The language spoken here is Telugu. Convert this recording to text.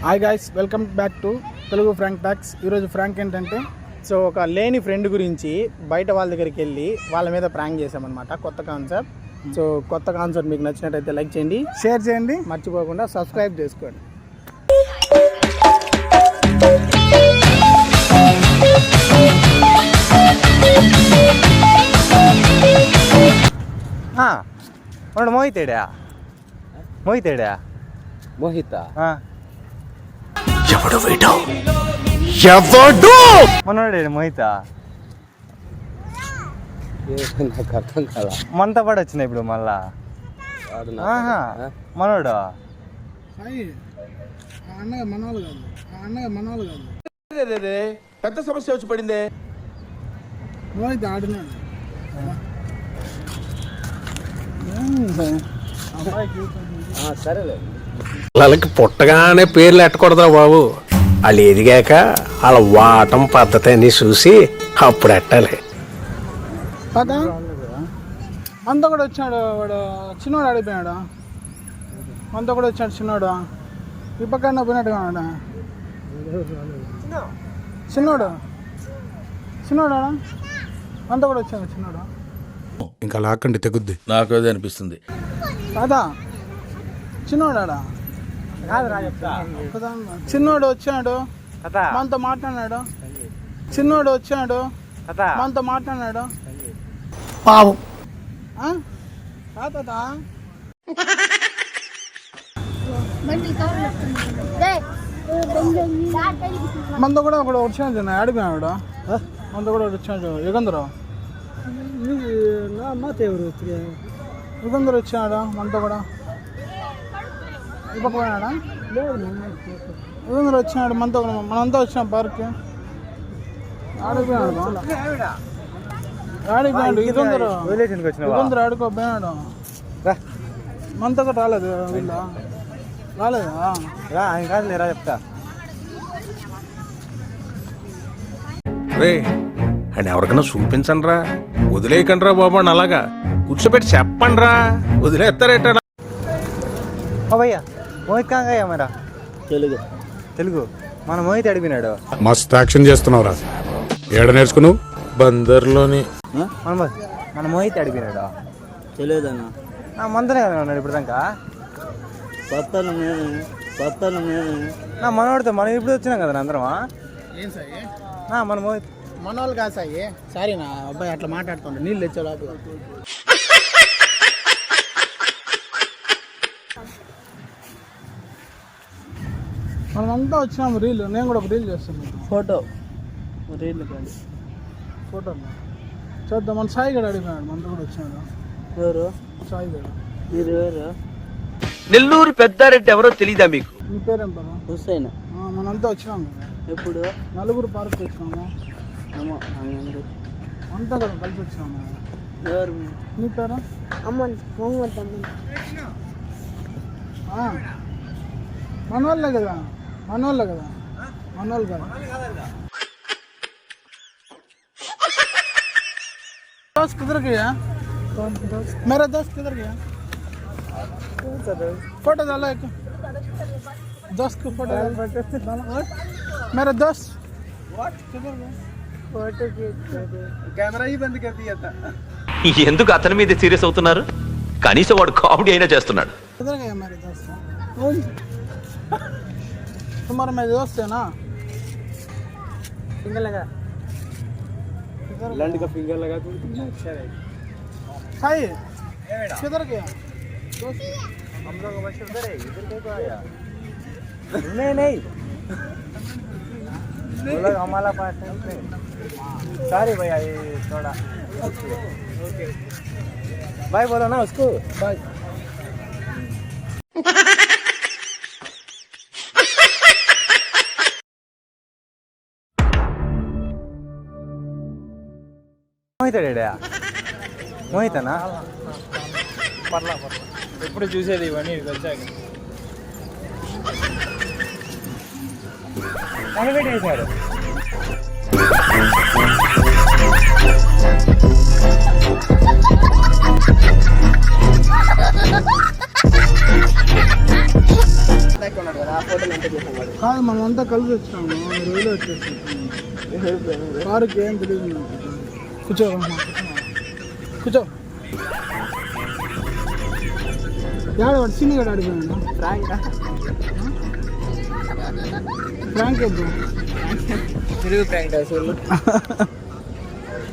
Hi guys, welcome back to Telugu frank talks. ఈరోజు ఫ్రాంక్ ఏంటంటే ఒక లేని ఫ్రెండ్ గురించి బయట వాళ్ళ దగ్గరికి వెళ్ళి వాళ్ళ మీద ప్రాంక్ చేసామన్నమాట. కొత్త కాన్సెప్ట్. కొత్త కాన్సెప్ట్ మీకు నచ్చినట్టయితే లైక్ చేయండి, షేర్ చేయండి, మర్చిపోకుండా సబ్స్క్రైబ్ చేసుకోండి. మోహిత ఎవడు వీడు? ఎవడు మనోడే మోహిత. నాకు అర్థం కాదా? మనతో పాటు వచ్చినాయి ఇప్పుడు మళ్ళా. మనోడు పెద్ద సమస్య వచ్చి పడిందే. సరేలే. వాళ్ళకి పుట్టగానే పేర్లు ఎట్టకూడదురా బాబు. వాళ్ళు ఎదిగాక వాళ్ళ వాటం పద్ధతి అని చూసి అప్పుడు ఎట్టాలి. మనతో కూడా వచ్చాడు వాడు, చిన్నవాడు ఆడిపోయాడు. మనతో కూడా వచ్చాడు చిన్నోడు. ఈ పక్కన పోయినట్టుగా ఉన్నాడా చిన్నోడు? చిన్నోడా మనతో కూడా వచ్చాడు చిన్నోడు. ఇంకా లాక్కండి తెగుద్ది. నాకు అదే అనిపిస్తుంది. కాదా చిన్నోడా? చిన్నోడు వచ్చాడు, మనతో మాట్లాడినాడు. చిన్నోడు వచ్చాడు, మనతో మాట్లాడినాడు. పావు మనతో కూడా ఒకడు వచ్చాడు, ఆడిపోయాడు. మనతో కూడా వచ్చాడు యుగంధరు. యుగంధరు వచ్చాడు మనతో కూడా. ఇవ్వకపోయాడా? యుగంధరు వచ్చాడు మనతో కూడా. మనంతా వచ్చాం పార్క్కి. ఆడిపోయాడు యుగంధరు. యుగంధరు ఆడుకోపోయాడు. మనతో కూడా రాలేదు వీళ్ళు. రాలేదా? ఆయన కాదు లేరా చెప్తా. రే అని ఎవరికైనా చూపించండి రా, వదిలేయకండి రా బాబు. అని అలాగా కూర్చోబెట్టి చెప్పండి రా, వదిలేస్తారేట. భయ్యా మోహిత్ కాంగయ్యా మరా తెలుగు మన మోహిత్ అడిగినాడు. మస్తు యాక్షన్ చేస్తున్నావురా. ఏడ నేర్చుకున్నావు? బందర్లోని మన మోహిత్ అడిగినాడు. తెలియదన్నా, మందనే కదా ఉన్నాడు ఇప్పుడు దాకా. కొత్తను నా మనోడితో మనం ఇప్పుడు వచ్చినాం కదా అందరమా. ఏం సాయి మన మోహిత్ మనోళ్ళు కాదు సాయి. సారీ నా అబ్బాయి అట్లా మాట్లాడుతుండే. నీళ్ళు తెచ్చే లోపల మనమంతా వచ్చినాము. రీల్ నేను కూడా ఒక రీల్ చేస్తున్నాను. ఫోటో రీల్ కాదు, ఫోటో చూద్దాం. మన సాయి గడ అడిగినాడు, మనతో కూడా వచ్చాడు. ఎవరు సాయి గడ. మీరు ఎవరు? నెల్లూరు పెద్దారెడ్డి ఎవరో తెలీదా మీకు? నీ పేరేం పదా? హుస్సేన్. మనంతా వచ్చినాము. ఎప్పుడు? నలుగురు పార్క్ వచ్చినాము. అంతా కదా కలిసి వచ్చినాము. ఎవరు? నీ పేరు? మనోళ్ళే కదా. మనోళ్ళు కదా. మనోళ్ళు కదా. दोस्त किधर गया? मेरा दोस्त किधर गया? फोटो डालो एक. दोस्त को फोटो डालो. मेरा दोस्त किधर गया? फोटो कैमरा ही बंद कर दिया था. ఎందుకు అతని మీద సీరియస్ అవుతున్నారు? కనీసం వాడు కామెడీ అయినా చేస్తున్నాడు. किधर गया मेरे दोस्त? तुम्हारा मेरे दोस्त है ना? फिंगर लगा, लैंड का फिंगर लगा तो अच्छा है. साई किधर गया दोस्त? हम लोग बस उधर है. इधर कहीं तो आया नहीं वो लोग हमारा पास है. सॉरी भैया, ये थोड़ा ओके बाय बोलो ना उसको. बाय. మోహితనా? పర్లా ఎప్పుడు చూసేది ఇవన్నీ వచ్చాక. కనిపెట్టేశాడు. ఉన్నాడు కదా ఆ ఫోటోలు అంతా చేసాం వాడు. కాదు మనం అంతా కలిసి వచ్చాము, మీరు రోజులు వచ్చేసాం. కారుకి ఏం తెలియదు నాకు. కూర్చో కూర్చో. వాడు చిన్ని కూడా అడిగాను ఫ్రాంక్ ఫ్రాంక్ తెలుగు ఫ్రాంక్ అసలు